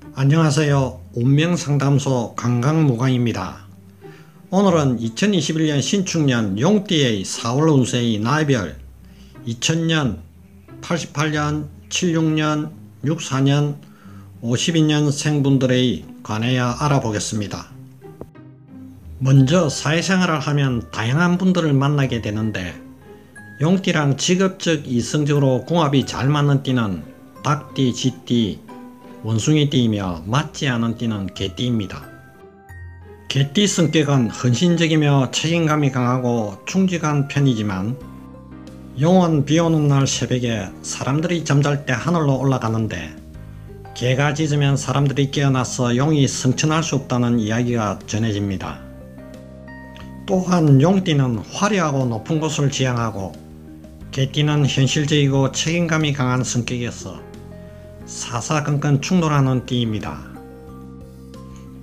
안녕하세요. 운명상담소 강강무강입니다. 오늘은 2021년 신축년 용띠의 4월 운세의 나이별 2000년, 88년, 76년, 64년, 52년 생분들에 관하여 알아보겠습니다. 먼저 사회생활을 하면 다양한 분들을 만나게 되는데 용띠랑 직업적 이성적으로 궁합이 잘 맞는 띠는 닭띠, 쥐띠, 원숭이띠이며 맞지 않은 띠는 개띠입니다. 개띠 성격은 헌신적이며 책임감이 강하고 충직한 편이지만 용은 비오는 날 새벽에 사람들이 잠잘 때 하늘로 올라가는데 개가 짖으면 사람들이 깨어나서 용이 성천할 수 없다는 이야기가 전해집니다. 또한 용띠는 화려하고 높은 곳을 지향하고 개띠는 현실적이고 책임감이 강한 성격이어서 사사건건 충돌하는 띠입니다.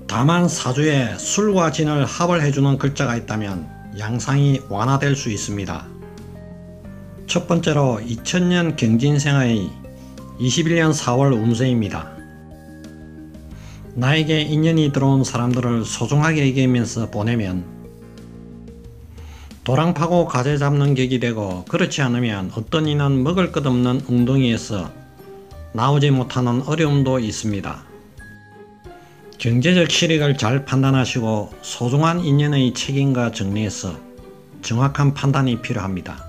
다만 사주에 술과 진을 합을 해주는 글자가 있다면 양상이 완화될 수 있습니다. 첫 번째로 2000년 경진생의 21년 4월 운세입니다. 나에게 인연이 들어온 사람들을 소중하게 여기면서 보내면 도랑 파고 가재 잡는 격이 되고, 그렇지 않으면 어떤 이는 먹을 것 없는 웅덩이에서 나오지 못하는 어려움도 있습니다. 경제적 실익을 잘 판단하시고 소중한 인연의 책임과 정리에서 정확한 판단이 필요합니다.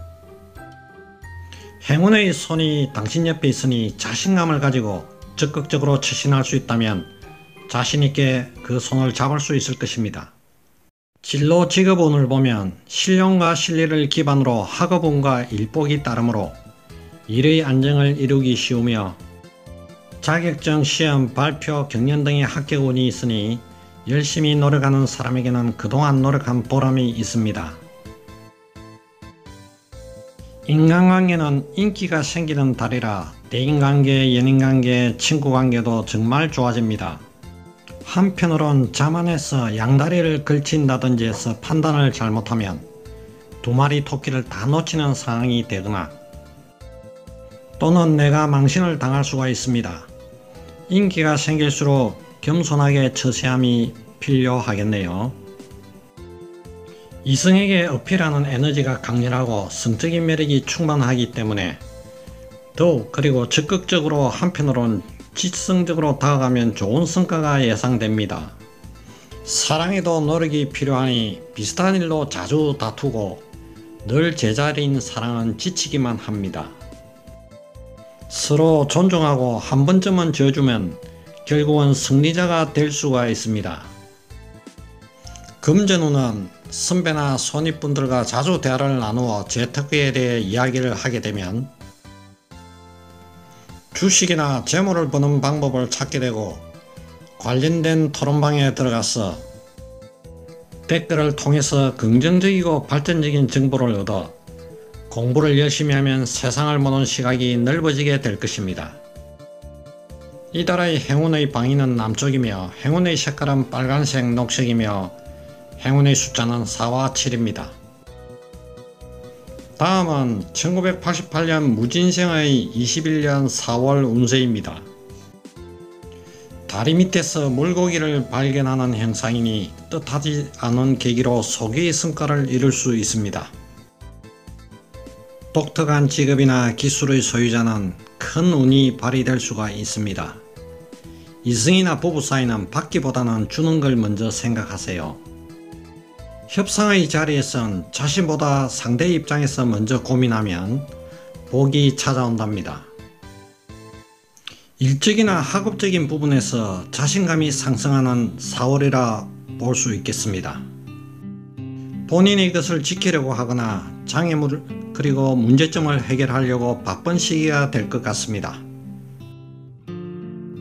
행운의 손이 당신 옆에 있으니 자신감을 가지고 적극적으로 처신할 수 있다면 자신있게 그 손을 잡을 수 있을 것입니다. 진로 직업운을 보면 신용과 실리를 기반으로 학업운과 일복이 따르므로 일의 안정을 이루기 쉬우며 자격증 시험, 발표, 경연 등의 합격운이 있으니 열심히 노력하는 사람에게는 그동안 노력한 보람이 있습니다. 인간관계는 인기가 생기는 달이라 대인관계, 연인관계, 친구관계도 정말 좋아집니다. 한편으론 자만해서 양다리를 걸친다든지 해서 판단을 잘못하면 두 마리 토끼를 다 놓치는 상황이 되거나 또는 내가 망신을 당할 수가 있습니다. 인기가 생길수록 겸손하게 처세함이 필요하겠네요. 이성에게 어필하는 에너지가 강렬하고 성적인 매력이 충만하기 때문에 더욱 그리고 적극적으로 한편으론 지성적으로 다가가면 좋은 성과가 예상됩니다. 사랑에도 노력이 필요하니 비슷한 일로 자주 다투고 늘 제자리인 사랑은 지치기만 합니다. 서로 존중하고 한 번쯤은 져주면 결국은 승리자가 될 수가 있습니다. 금전운은 선배나 손윗분들과 자주 대화를 나누어 재테크에 대해 이야기를 하게 되면 주식이나 재물을 버는 방법을 찾게 되고 관련된 토론방에 들어가서 댓글을 통해서 긍정적이고 발전적인 정보를 얻어 공부를 열심히 하면 세상을 보는 시각이 넓어지게 될 것입니다. 이달의 행운의 방위는 남쪽이며 행운의 색깔은 빨간색, 녹색이며 행운의 숫자는 4와 7입니다. 다음은 1988년 무진생의 21년 4월 운세입니다. 다리 밑에서 물고기를 발견하는 현상이니 뜻하지 않은 계기로 소기의 성과를 이룰 수 있습니다. 독특한 직업이나 기술의 소유자는 큰 운이 발휘될 수가 있습니다. 이성이나 부부 사이는 받기보다는 주는 걸 먼저 생각하세요. 협상의 자리에선 자신보다 상대 입장에서 먼저 고민하면 복이 찾아온답니다. 일적이나 학업적인 부분에서 자신감이 상승하는 4월이라 볼 수 있겠습니다. 본인의 것을 지키려고 하거나 장애물 그리고 문제점을 해결하려고 바쁜 시기가 될 것 같습니다.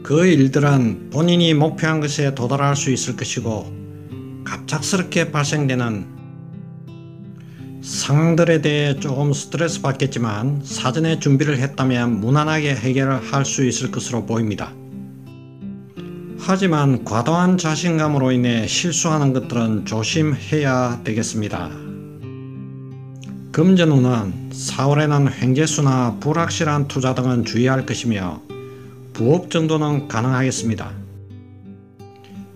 그 일들은 본인이 목표한 것에 도달할 수 있을 것이고 갑작스럽게 발생되는 상황들에 대해 조금 스트레스 받겠지만 사전에 준비를 했다면 무난하게 해결을 할 수 있을 것으로 보입니다. 하지만 과도한 자신감으로 인해 실수하는 것들은 조심해야 되겠습니다. 금전운은 4월에는 횡재수나 불확실한 투자 등은 주의할 것이며 부업 정도는 가능하겠습니다.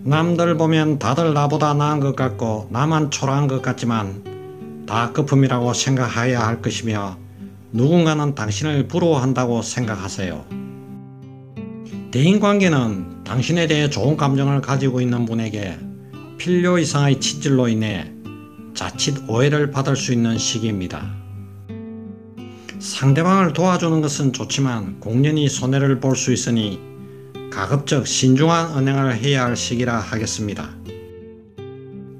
남들 보면 다들 나보다 나은 것 같고 나만 초라한 것 같지만 다 거품이라고 생각해야 할 것이며 누군가는 당신을 부러워한다고 생각하세요. 대인관계는 당신에 대해 좋은 감정을 가지고 있는 분에게 필요 이상의 치질로 인해 자칫 오해를 받을 수 있는 시기입니다. 상대방을 도와주는 것은 좋지만 공연히 손해를 볼 수 있으니 가급적 신중한 언행을 해야 할 시기라 하겠습니다.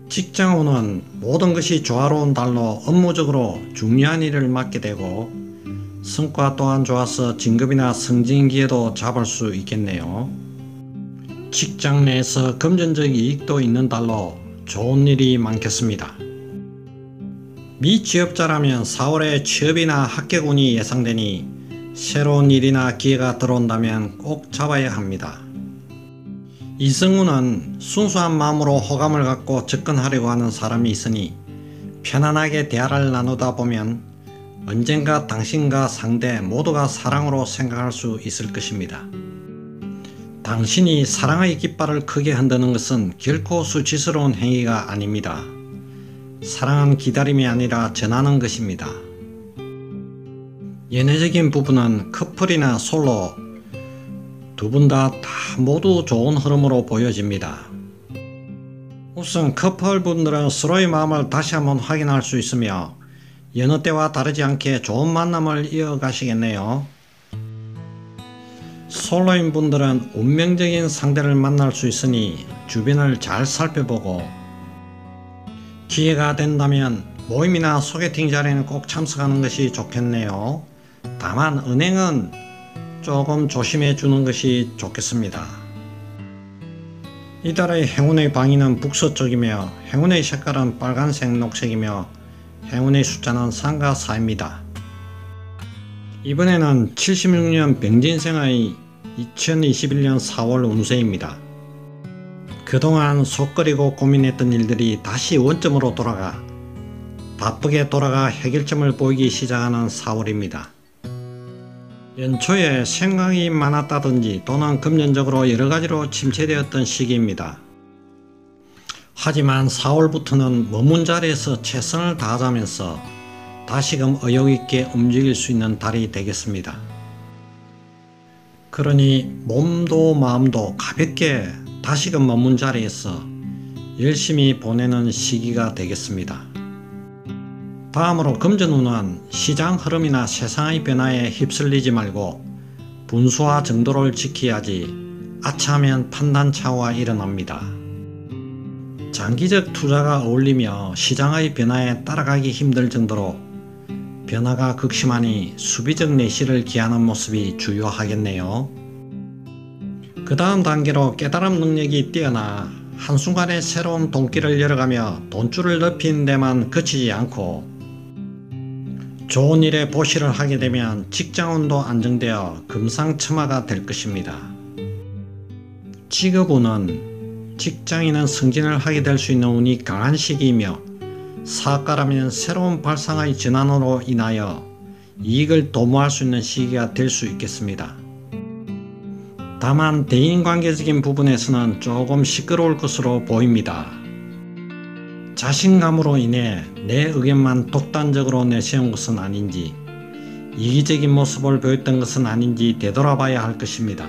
직장운은 모든 것이 조화로운 달로 업무적으로 중요한 일을 맡게 되고 성과 또한 좋아서 진급이나 승진 기회도 잡을 수 있겠네요. 직장 내에서 금전적 이익도 있는 달로 좋은 일이 많겠습니다. 미취업자라면 4월에 취업이나 합격운이 예상되니 새로운 일이나 기회가 들어온다면 꼭 잡아야 합니다. 이성운은 순수한 마음으로 호감을 갖고 접근하려고 하는 사람이 있으니 편안하게 대화를 나누다 보면 언젠가 당신과 상대 모두가 사랑으로 생각할 수 있을 것입니다. 당신이 사랑의 깃발을 크게 흔드는 것은 결코 수치스러운 행위가 아닙니다. 사랑은 기다림이 아니라 전하는 것입니다. 연애적인 부분은 커플이나 솔로 두 분 다 모두 좋은 흐름으로 보여집니다. 우선 커플분들은 서로의 마음을 다시 한번 확인할 수 있으며 여느 때와 다르지 않게 좋은 만남을 이어가시겠네요. 솔로인 분들은 운명적인 상대를 만날 수 있으니 주변을 잘 살펴보고 기회가 된다면 모임이나 소개팅 자리에는 꼭 참석하는 것이 좋겠네요. 다만 은행은 조금 조심해 주는 것이 좋겠습니다. 이달의 행운의 방위는 북서쪽이며 행운의 색깔은 빨간색, 녹색이며 행운의 숫자는 3과 4입니다. 이번에는 76년 병진생의 2021년 4월 운세입니다. 그동안 속거리고 고민했던 일들이 다시 원점으로 돌아가 바쁘게 돌아가 해결점을 보이기 시작하는 4월입니다. 연초에 생각이 많았다든지 또는 금전적으로 여러가지로 침체되었던 시기입니다. 하지만 4월부터는 머문 자리에서 최선을 다하자면서 다시금 의욕있게 움직일 수 있는 달이 되겠습니다. 그러니 몸도 마음도 가볍게 다시금 머문 자리에서 열심히 보내는 시기가 되겠습니다. 다음으로 금전운은 시장 흐름이나 세상의 변화에 휩쓸리지 말고 분수와 정도를 지켜야지 아차하면 판단 착오가 일어납니다. 장기적 투자가 어울리며 시장의 변화에 따라가기 힘들 정도로 변화가 극심하니 수비적 내실을 기하는 모습이 주요하겠네요. 그 다음 단계로 깨달음 능력이 뛰어나 한순간에 새로운 돈길을 열어가며 돈줄을 넓히는 데만 그치지 않고 좋은 일에 보시를 하게 되면 직장운도 안정되어 금상첨화가 될 것입니다. 직업운은 직장인은 승진을 하게 될 수 있는 운이 강한 시기이며 사업가라면 새로운 발상의 전환으로 인하여 이익을 도모할 수 있는 시기가 될 수 있겠습니다. 다만 대인관계적인 부분에서는 조금 시끄러울 것으로 보입니다. 자신감으로 인해 내 의견만 독단적으로 내세운 것은 아닌지 이기적인 모습을 보였던 것은 아닌지 되돌아봐야 할 것입니다.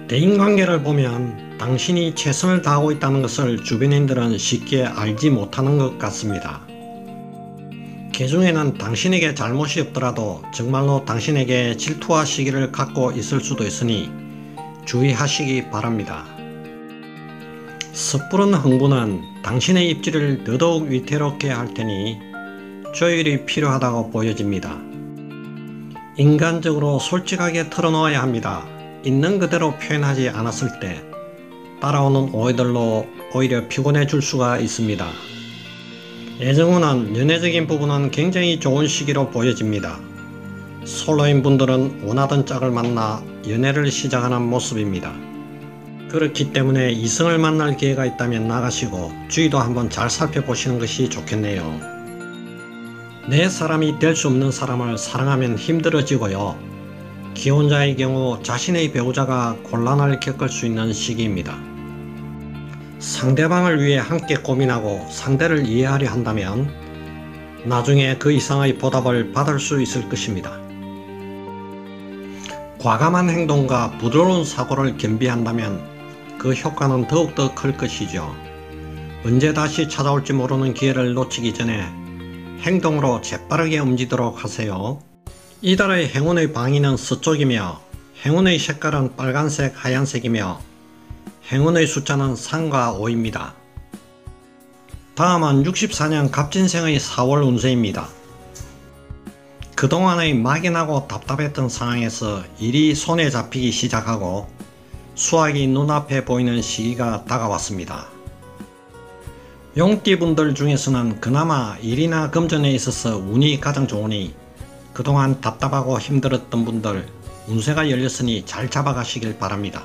대인관계를 보면 당신이 최선을 다하고 있다는 것을 주변인들은 쉽게 알지 못하는 것 같습니다. 그 중에는 당신에게 잘못이 없더라도 정말로 당신에게 질투와 시기를 갖고 있을 수도 있으니 주의하시기 바랍니다. 섣부른 흥분은 당신의 입지를 더더욱 위태롭게 할 테니 조율이 필요하다고 보여집니다. 인간적으로 솔직하게 털어놓아야 합니다. 있는 그대로 표현하지 않았을 때 따라오는 오해들로 오히려 피곤해 줄 수가 있습니다. 애정운은 연애적인 부분은 굉장히 좋은 시기로 보여집니다. 솔로인 분들은 원하던 짝을 만나 연애를 시작하는 모습입니다. 그렇기 때문에 이성을 만날 기회가 있다면 나가시고 주위도 한번 잘 살펴보시는 것이 좋겠네요. 내 사람이 될 수 없는 사람을 사랑하면 힘들어지고요. 기혼자의 경우 자신의 배우자가 곤란을 겪을 수 있는 시기입니다. 상대방을 위해 함께 고민하고 상대를 이해하려 한다면 나중에 그 이상의 보답을 받을 수 있을 것입니다. 과감한 행동과 부드러운 사고를 겸비한다면 그 효과는 더욱더 클 것이죠. 언제 다시 찾아올지 모르는 기회를 놓치기 전에 행동으로 재빠르게 움직이도록 하세요. 이달의 행운의 방위는 서쪽이며 행운의 색깔은 빨간색, 하얀색이며 행운의 숫자는 3과 5입니다. 다음은 64년 갑진생의 4월 운세입니다. 그동안의 막연하고 답답했던 상황에서 일이 손에 잡히기 시작하고 수확이 눈앞에 보이는 시기가 다가왔습니다. 용띠분들 중에서는 그나마 일이나 금전에 있어서 운이 가장 좋으니 그동안 답답하고 힘들었던 분들 운세가 열렸으니 잘 잡아가시길 바랍니다.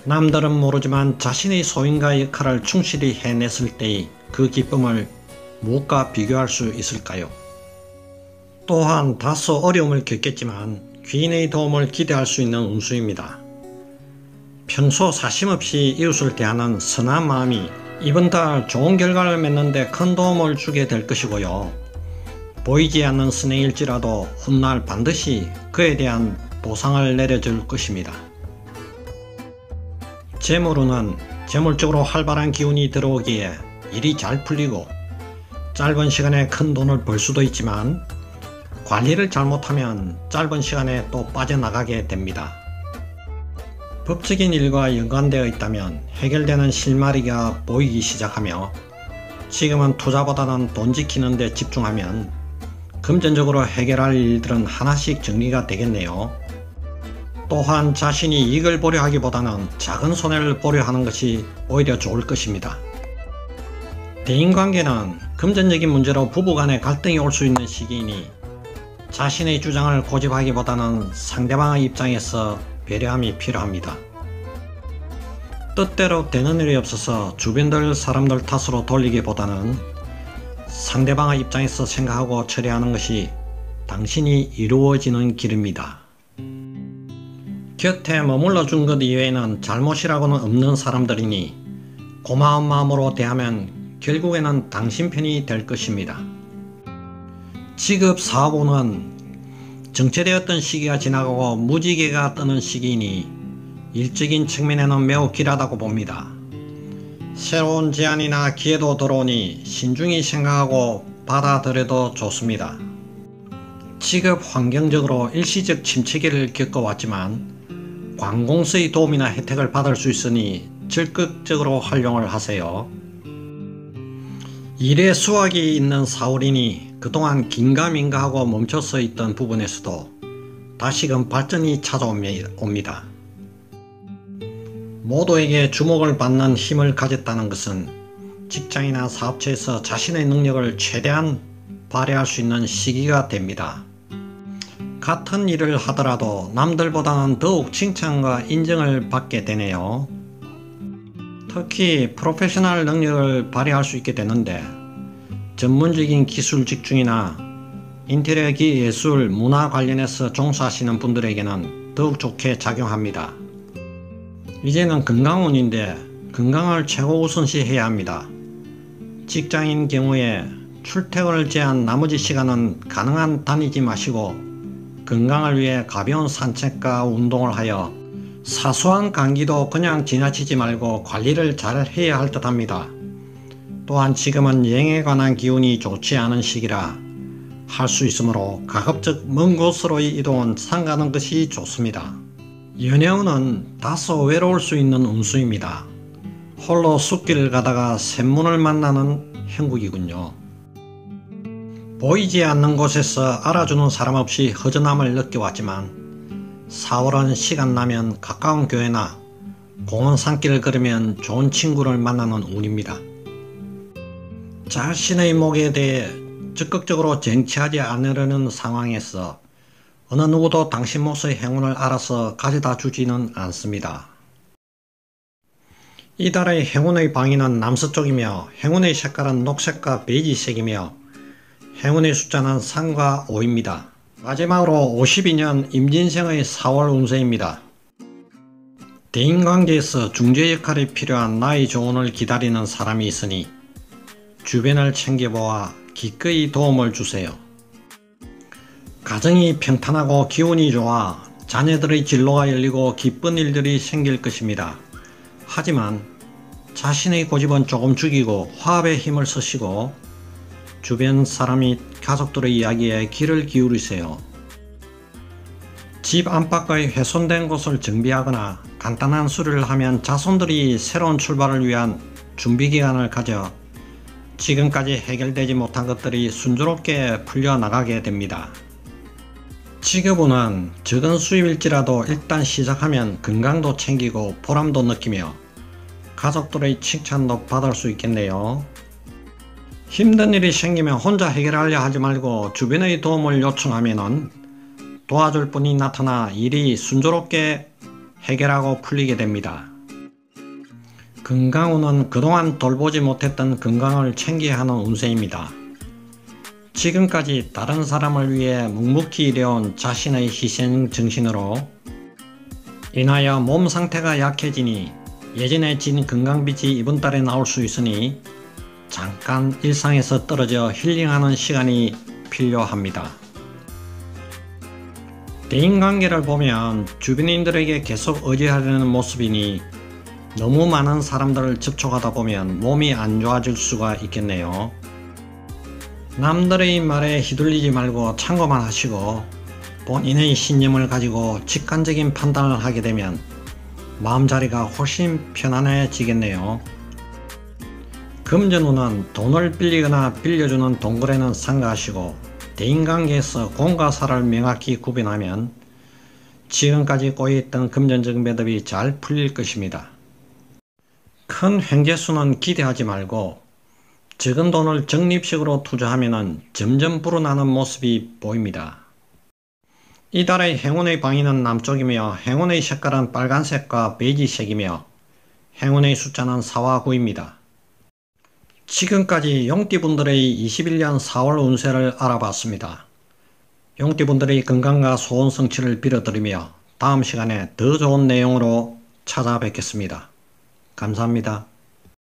남들은 모르지만 자신의 소임과 역할을 충실히 해냈을 때의 그 기쁨을 무엇과 비교할 수 있을까요? 또한 다소 어려움을 겪겠지만 귀인의 도움을 기대할 수 있는 운수입니다. 평소 사심없이 이웃을 대하는 선한 마음이 이번 달 좋은 결과를 맺는데 큰 도움을 주게 될 것이고요. 보이지 않는 선행일지라도 훗날 반드시 그에 대한 보상을 내려줄 것입니다. 재물운은 재물적으로 활발한 기운이 들어오기에 일이 잘 풀리고 짧은 시간에 큰 돈을 벌 수도 있지만 관리를 잘못하면 짧은 시간에 또 빠져나가게 됩니다. 법적인 일과 연관되어 있다면 해결되는 실마리가 보이기 시작하며 지금은 투자보다는 돈 지키는 데 집중하면 금전적으로 해결할 일들은 하나씩 정리가 되겠네요. 또한 자신이 이익을 보려 하기보다는 작은 손해를 보려 하는 것이 오히려 좋을 것입니다. 대인관계는 금전적인 문제로 부부간에 갈등이 올 수 있는 시기이니 자신의 주장을 고집하기보다는 상대방의 입장에서 배려함이 필요합니다. 뜻대로 되는 일이 없어서 주변들 사람들 탓으로 돌리기보다는 상대방의 입장에서 생각하고 처리하는 것이 당신이 이루어지는 길입니다. 곁에 머물러 준 것 이외에는 잘못이라고는 없는 사람들이니 고마운 마음으로 대하면 결국에는 당신 편이 될 것입니다. 직업 사업운은 정체되었던 시기가 지나가고 무지개가 뜨는 시기이니 일적인 측면에는 매우 길하다고 봅니다. 새로운 제안이나 기회도 들어오니 신중히 생각하고 받아들여도 좋습니다. 직업 환경적으로 일시적 침체기를 겪어왔지만 관공서의 도움이나 혜택을 받을 수 있으니 적극적으로 활용을 하세요. 일의 수확이 있는 4월이니 그동안 긴가민가하고 멈춰서 있던 부분에서도 다시금 발전이 찾아옵니다. 모두에게 주목을 받는 힘을 가졌다는 것은 직장이나 사업체에서 자신의 능력을 최대한 발휘할 수 있는 시기가 됩니다. 같은 일을 하더라도 남들보다는 더욱 칭찬과 인정을 받게 되네요. 특히 프로페셔널 능력을 발휘할 수 있게 되는데 전문적인 기술 직중이나 인테리어 예술, 문화 관련해서 종사하시는 분들에게는 더욱 좋게 작용합니다. 이제는 건강운인데 건강을 최고 우선시 해야 합니다. 직장인 경우에 출퇴근을 제한 나머지 시간은 가능한 다니지 마시고 건강을 위해 가벼운 산책과 운동을 하여 사소한 감기도 그냥 지나치지 말고 관리를 잘 해야 할 듯 합니다. 또한 지금은 여행에 관한 기운이 좋지 않은 시기라 할 수 있으므로 가급적 먼 곳으로의 이동은 삼가는 것이 좋습니다. 연애운은 다소 외로울 수 있는 운수입니다. 홀로 숲길을 가다가 샘문을 만나는 형국이군요. 보이지 않는 곳에서 알아주는 사람 없이 허전함을 느껴왔지만 4월은 시간 나면 가까운 교회나 공원 산길을 걸으면 좋은 친구를 만나는 운입니다. 자신의 목에 대해 적극적으로 쟁취하지 않으려는 상황에서 어느 누구도 당신 몫의 행운을 알아서 가져다 주지는 않습니다. 이달의 행운의 방위는 남서쪽이며 행운의 색깔은 녹색과 베이지색이며 행운의 숫자는 3과 5입니다. 마지막으로 52년 임진생의 4월 운세입니다. 대인관계에서 중재 역할이 필요한 나의 조언을 기다리는 사람이 있으니 주변을 챙겨보아 기꺼이 도움을 주세요. 가정이 평탄하고 기운이 좋아 자녀들의 진로가 열리고 기쁜 일들이 생길 것입니다. 하지만 자신의 고집은 조금 죽이고 화합의 힘을 쓰시고 주변 사람이 가족들의 이야기에 귀를 기울이세요. 집 안팎의 훼손된 곳을 정비하거나 간단한 수리를 하면 자손들이 새로운 출발을 위한 준비기간을 가져 지금까지 해결되지 못한 것들이 순조롭게 풀려나가게 됩니다. 직업운은 적은 수입일지라도 일단 시작하면 건강도 챙기고 보람도 느끼며 가족들의 칭찬도 받을 수 있겠네요. 힘든 일이 생기면 혼자 해결하려 하지 말고 주변의 도움을 요청하면 도와줄 분이 나타나 일이 순조롭게 해결하고 풀리게 됩니다. 건강운은 그동안 돌보지 못했던 건강을 챙겨야 하는 운세입니다. 지금까지 다른 사람을 위해 묵묵히 일해온 자신의 희생 정신으로 인하여 몸 상태가 약해지니 예전에 진 건강빛이 이번 달에 나올 수 있으니 잠깐 일상에서 떨어져 힐링하는 시간이 필요합니다. 대인관계를 보면 주변인들에게 계속 의지하려는 모습이니 너무 많은 사람들을 접촉하다 보면 몸이 안 좋아질 수가 있겠네요. 남들의 말에 휘둘리지 말고 참고만 하시고 본인의 신념을 가지고 직관적인 판단을 하게 되면 마음자리가 훨씬 편안해지겠네요. 금전운은 돈을 빌리거나 빌려주는 동거래는 삼가하시고 대인관계에서 공과 사를 명확히 구분하면 지금까지 꼬여있던 금전적 매듭이 잘 풀릴 것입니다. 큰 횡재수는 기대하지 말고 적은 돈을 적립식으로 투자하면 점점 불어나는 모습이 보입니다. 이달의 행운의 방위는 남쪽이며 행운의 색깔은 빨간색과 베이지색이며 행운의 숫자는 4와 9입니다. 지금까지 용띠분들의 21년 4월 운세를 알아봤습니다. 용띠분들의 건강과 소원 성취를 빌어드리며 다음 시간에 더 좋은 내용으로 찾아뵙겠습니다. 감사합니다.